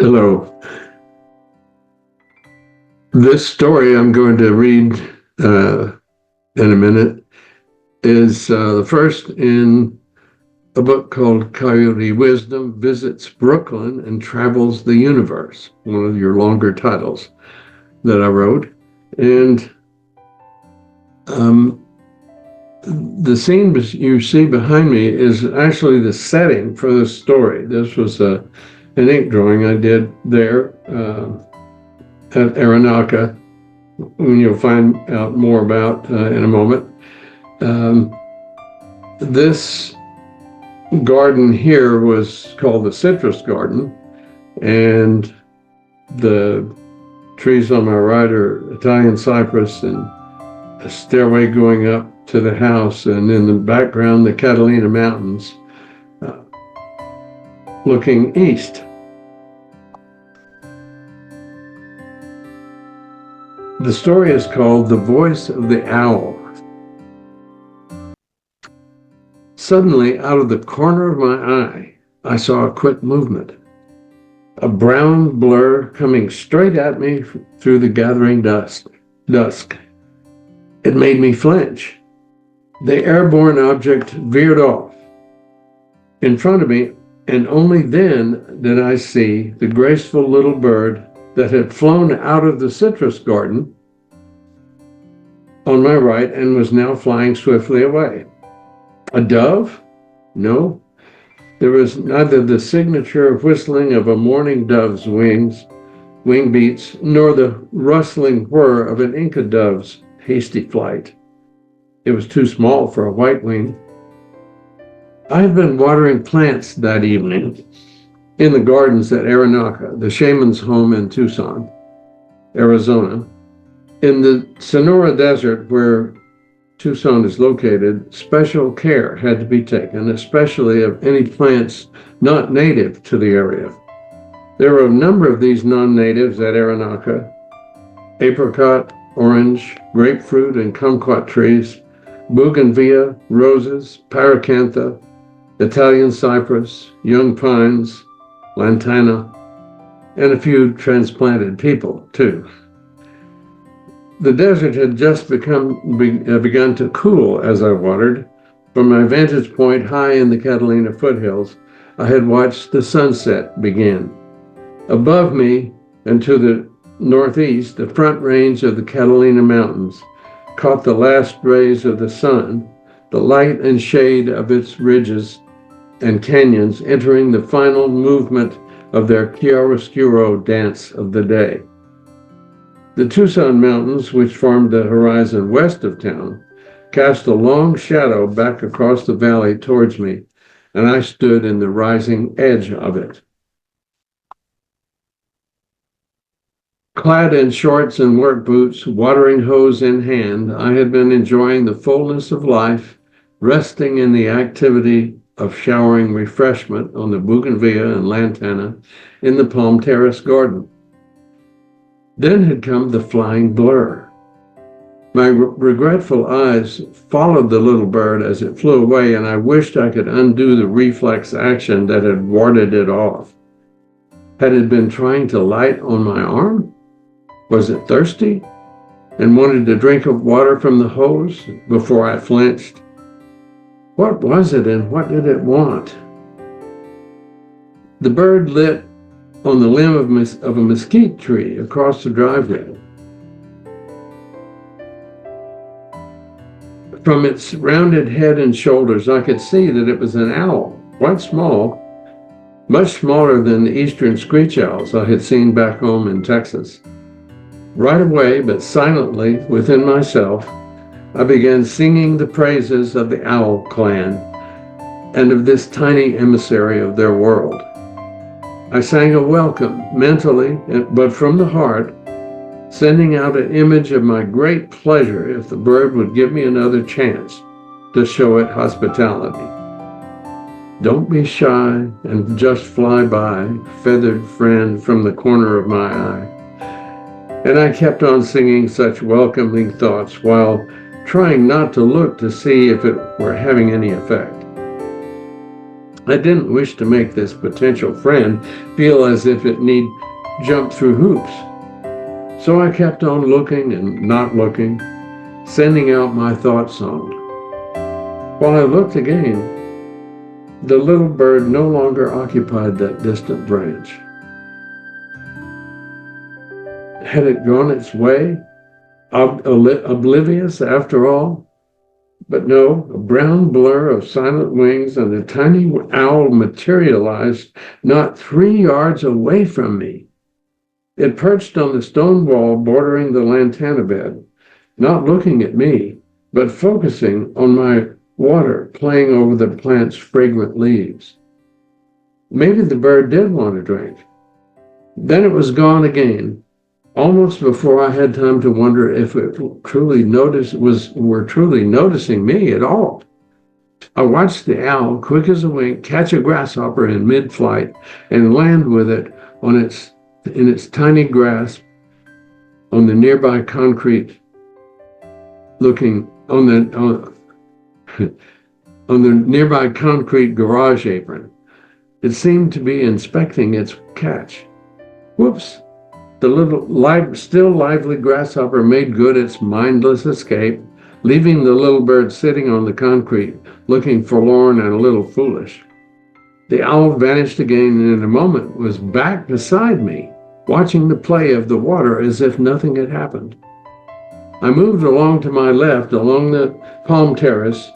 Hello. This story I'm going to read in a minute is the first in a book called Coyote Wisdom Visits Brooklyn and Travels the Universe, one of your longer titles that I wrote. And the scene you see behind me is actually the setting for this story. This was an ink drawing I did there at Aranaka, whom you'll find out more about in a moment. This garden here was called the citrus garden, and the trees on my right are Italian cypress and a stairway going up to the house, and in the background the Catalina Mountains looking east. The story is called The Voice of the Owl. Suddenly, out of the corner of my eye, I saw a quick movement. A brown blur coming straight at me through the gathering dusk. It made me flinch. The airborne object veered off in front of me, and only then did I see the graceful little bird that had flown out of the citrus garden on my right and was now flying swiftly away. A dove? No. There was neither the signature of whistling of a mourning dove's wing beats, nor the rustling whir of an Inca dove's hasty flight. It was too small for a white wing. I had been watering plants that evening in the gardens at Aranaka, the shaman's home in Tucson, Arizona. In the Sonora Desert, where Tucson is located, special care had to be taken, especially of any plants not native to the area. There were a number of these non-natives at Aranaka: apricot, orange, grapefruit, and kumquat trees, bougainvillea, roses, pyracantha, Italian cypress, young pines, lantana, and a few transplanted people, too. The desert had just begun to cool as I watered. From my vantage point high in the Catalina foothills, I had watched the sunset begin. Above me and to the northeast, the front range of the Catalina Mountains caught the last rays of the sun, the light and shade of its ridges and canyons entering the final movement of their chiaroscuro dance of the day. The Tucson Mountains, which formed the horizon west of town, cast a long shadow back across the valley towards me, and I stood in the rising edge of it. Clad in shorts and work boots, watering hose in hand, I had been enjoying the fullness of life, resting in the activity of showering refreshment on the bougainvillea and lantana in the Palm Terrace garden. Then had come the flying blur. My regretful eyes followed the little bird as it flew away, and I wished I could undo the reflex action that had warded it off. Had it been trying to light on my arm? Was it thirsty and wanted a drink of water from the hose before I flinched? What was it, and what did it want? The bird lit on the limb of a mesquite tree across the driveway. From its rounded head and shoulders, I could see that it was an owl, quite small, much smaller than the eastern screech owls I had seen back home in Texas. Right away, but silently within myself, I began singing the praises of the owl clan and of this tiny emissary of their world. I sang a welcome mentally, but from the heart, sending out an image of my great pleasure if the bird would give me another chance to show it hospitality. Don't be shy and just fly by, feathered friend from the corner of my eye. And I kept on singing such welcoming thoughts while trying not to look to see if it were having any effect. I didn't wish to make this potential friend feel as if it need jump through hoops. So I kept on looking and not looking, sending out my thought song. While I looked again, the little bird no longer occupied that distant branch. Had it gone its way, oblivious after all? But no, a brown blur of silent wings and a tiny owl materialized not 3 yards away from me. It perched on the stone wall bordering the lantana bed, not looking at me, but focusing on my water playing over the plant's fragrant leaves. Maybe the bird did want to drink. Then it was gone again, almost before I had time to wonder if it were truly noticing me at all. I watched the owl, quick as a wink, catch a grasshopper in mid-flight and land with it in its tiny grasp on the nearby concrete on the nearby concrete garage apron. It seemed to be inspecting its catch. Whoops! The little still lively grasshopper made good its mindless escape, leaving the little bird sitting on the concrete, looking forlorn and a little foolish. The owl vanished again and in a moment was back beside me, watching the play of the water as if nothing had happened. I moved along to my left along the palm terrace,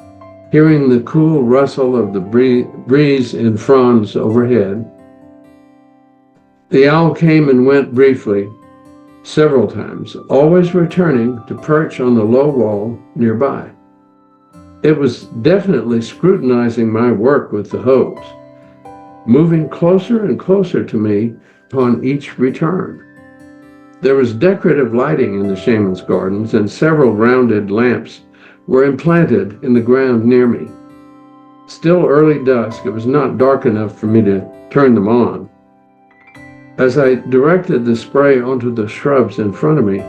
hearing the cool rustle of the breeze in fronds overhead. The owl came and went briefly, several times, always returning to perch on the low wall nearby. It was definitely scrutinizing my work with the hose, moving closer and closer to me upon each return. There was decorative lighting in the shaman's gardens, and several rounded lamps were implanted in the ground near me. Still early dusk, it was not dark enough for me to turn them on. As I directed the spray onto the shrubs in front of me,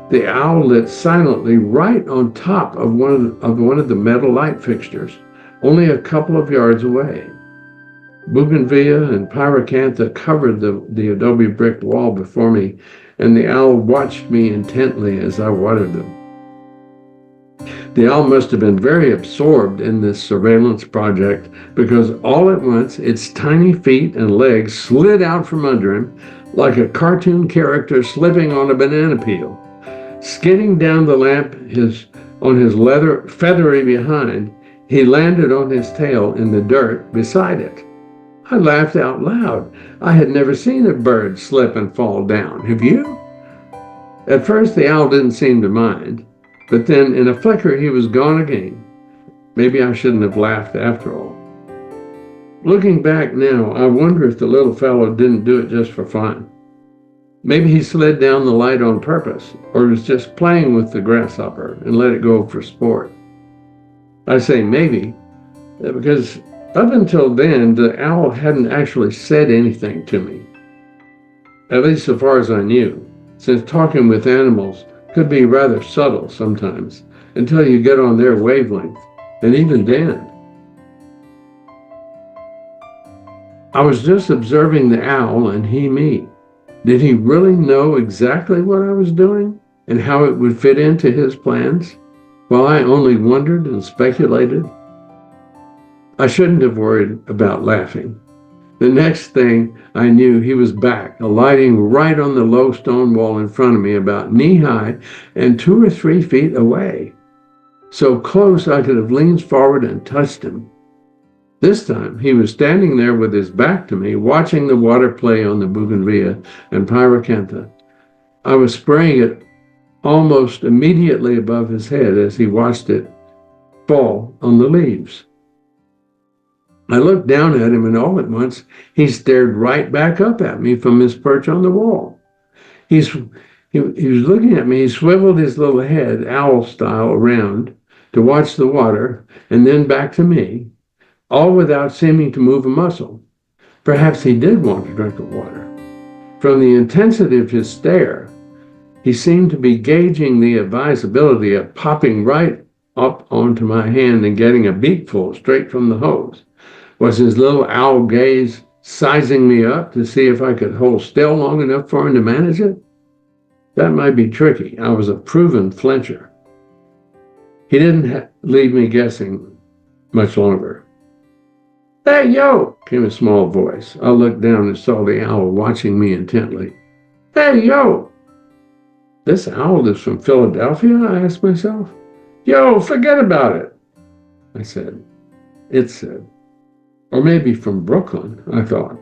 the owl lit silently right on top of one of the metal light fixtures, only a couple of yards away. Bougainvillea and pyracantha covered the adobe brick wall before me, and the owl watched me intently as I watered them. The owl must have been very absorbed in this surveillance project, because all at once its tiny feet and legs slid out from under him like a cartoon character slipping on a banana peel. Skidding down the lamp on his leather feathery behind, he landed on his tail in the dirt beside it. I laughed out loud. I had never seen a bird slip and fall down. Have you? At first, the owl didn't seem to mind, but then in a flicker, he was gone again. Maybe I shouldn't have laughed after all. Looking back now, I wonder if the little fellow didn't do it just for fun. Maybe he slid down the light on purpose, or was just playing with the grasshopper and let it go for sport. I say maybe, because up until then, the owl hadn't actually said anything to me, at least so far as I knew, since talking with animals could be rather subtle sometimes until you get on their wavelength, and even then. I was just observing the owl and he me. Did he really know exactly what I was doing and how it would fit into his plans, while I only wondered and speculated? I shouldn't have worried about laughing. The next thing I knew, he was back, alighting right on the low stone wall in front of me, about knee-high and 2 or 3 feet away, so close I could have leaned forward and touched him. This time, he was standing there with his back to me, watching the water play on the bougainvillea and pyracantha. I was spraying it almost immediately above his head as he watched it fall on the leaves. I looked down at him, and all at once, he stared right back up at me from his perch on the wall. He was looking at me. He swiveled his little head, owl style, around to watch the water, and then back to me, all without seeming to move a muscle. Perhaps he did want to drink of water. From the intensity of his stare, he seemed to be gauging the advisability of popping right up onto my hand and getting a beakful straight from the hose. Was his little owl gaze sizing me up to see if I could hold still long enough for him to manage it? That might be tricky. I was a proven flincher. He didn't leave me guessing much longer. "Hey, yo!" came a small voice. I looked down and saw the owl watching me intently. "Hey, yo!" This owl is from Philadelphia? I asked myself. "Yo, forget about it," I said. It said. Or maybe from Brooklyn, I thought.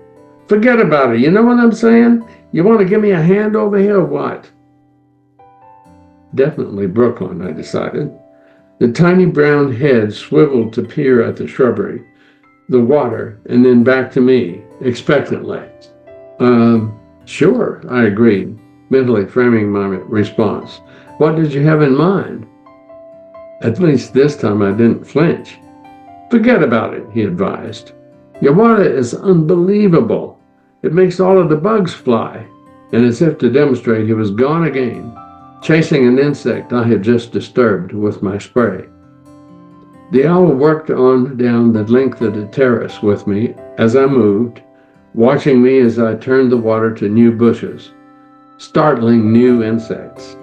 "Forget about it, you know what I'm saying? You want to give me a hand over here or what?" Definitely Brooklyn, I decided. The tiny brown head swiveled to peer at the shrubbery, the water, and then back to me, expectantly. Sure, I agreed, mentally framing my response. What did you have in mind? At least this time I didn't flinch. "Forget about it," he advised. "Your water is unbelievable. It makes all of the bugs fly." And as if to demonstrate, he was gone again, chasing an insect I had just disturbed with my spray. The owl worked on down the length of the terrace with me as I moved, watching me as I turned the water to new bushes, startling new insects.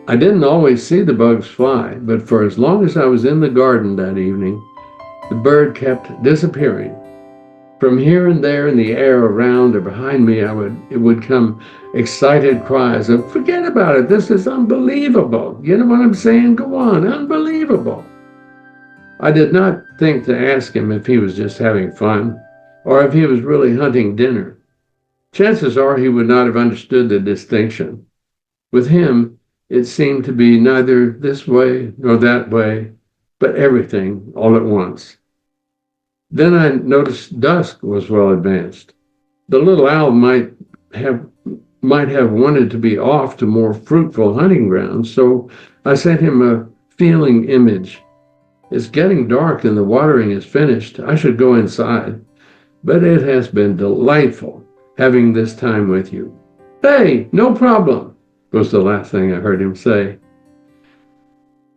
I didn't always see the bugs fly, but for as long as I was in the garden that evening, the bird kept disappearing. From here and there in the air around or behind me, it would come excited cries of, "Forget about it, this is unbelievable. You know what I'm saying? Go on, unbelievable." I did not think to ask him if he was just having fun or if he was really hunting dinner. Chances are he would not have understood the distinction. With him, it seemed to be neither this way nor that way, but everything all at once. Then I noticed dusk was well advanced. The little owl might have wanted to be off to more fruitful hunting grounds, so I sent him a feeling image. "It's getting dark and the watering is finished. I should go inside. But it has been delightful having this time with you." "Hey, no problem," was the last thing I heard him say.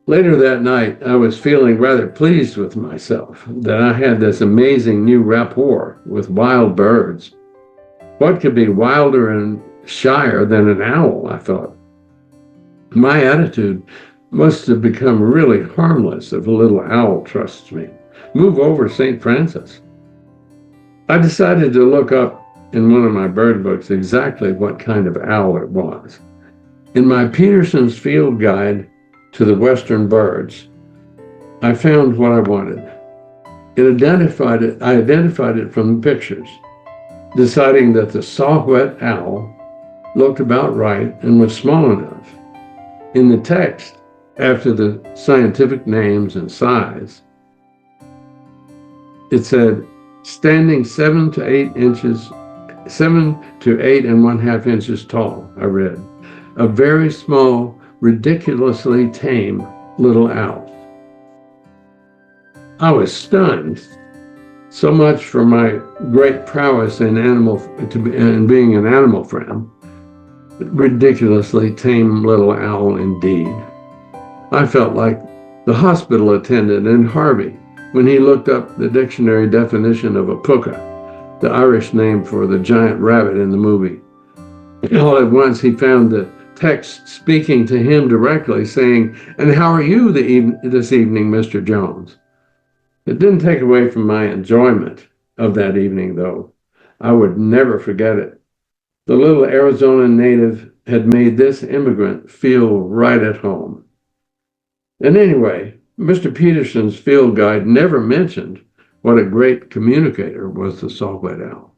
Later that night, I was feeling rather pleased with myself that I had this amazing new rapport with wild birds. What could be wilder and shyer than an owl, I thought. My attitude must have become really harmless if a little owl trusts me. Move over, St. Francis. I decided to look up in one of my bird books exactly what kind of owl it was. In my Peterson's Field Guide to the Western Birds, I found what I wanted. I identified it from the pictures, deciding that the saw-whet owl looked about right and was small enough. In the text, after the scientific names and size, it said, standing 7 to 8 and 1/2 inches tall, I read. A very small, ridiculously tame little owl. I was stunned. So much for my great prowess in being an animal friend. Ridiculously tame little owl indeed. I felt like the hospital attendant in Harvey when he looked up the dictionary definition of a puka, the Irish name for the giant rabbit in the movie. All at once he found the text speaking to him directly, saying, "And how are you this evening, Mr. Jones?" It didn't take away from my enjoyment of that evening, though. I would never forget it. The little Arizona native had made this immigrant feel right at home. And anyway, Mr. Peterson's field guide never mentioned what a great communicator was the saw-whet owl.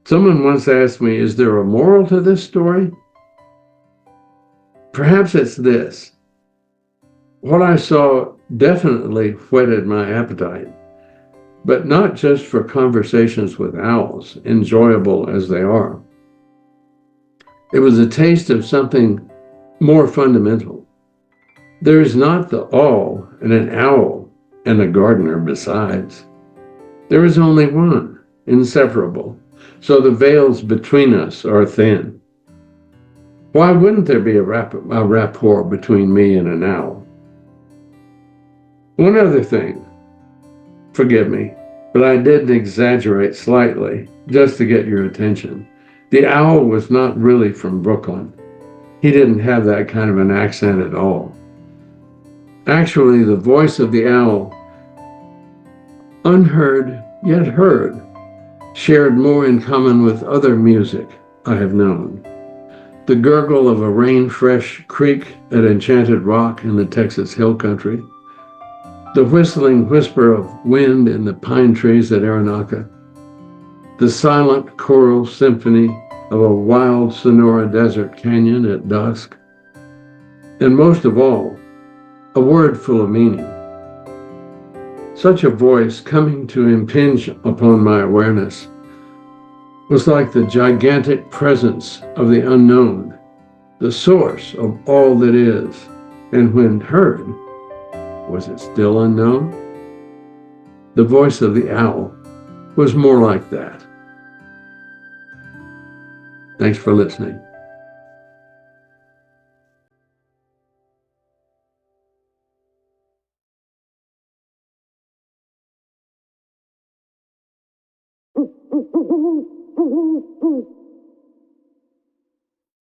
Someone once asked me, is there a moral to this story? Perhaps it's this. What I saw definitely whetted my appetite, but not just for conversations with owls, enjoyable as they are. It was a taste of something more fundamental. There is not the all in an owl and a gardener besides. There is only one, inseparable, so the veils between us are thin. Why wouldn't there be a rapport between me and an owl? One other thing, forgive me, but I did exaggerate slightly just to get your attention. The owl was not really from Brooklyn. He didn't have that kind of an accent at all. Actually, the voice of the owl, unheard yet heard, shared more in common with other music I have known. The gurgle of a rain-fresh creek at Enchanted Rock in the Texas Hill Country, the whistling whisper of wind in the pine trees at Aranaka, the silent choral symphony of a wild Sonora desert canyon at dusk, and most of all, a word full of meaning. Such a voice coming to impinge upon my awareness was like the gigantic presence of the unknown, the source of all that is. And when heard, was it still unknown? The voice of the owl was more like that. Thanks for listening.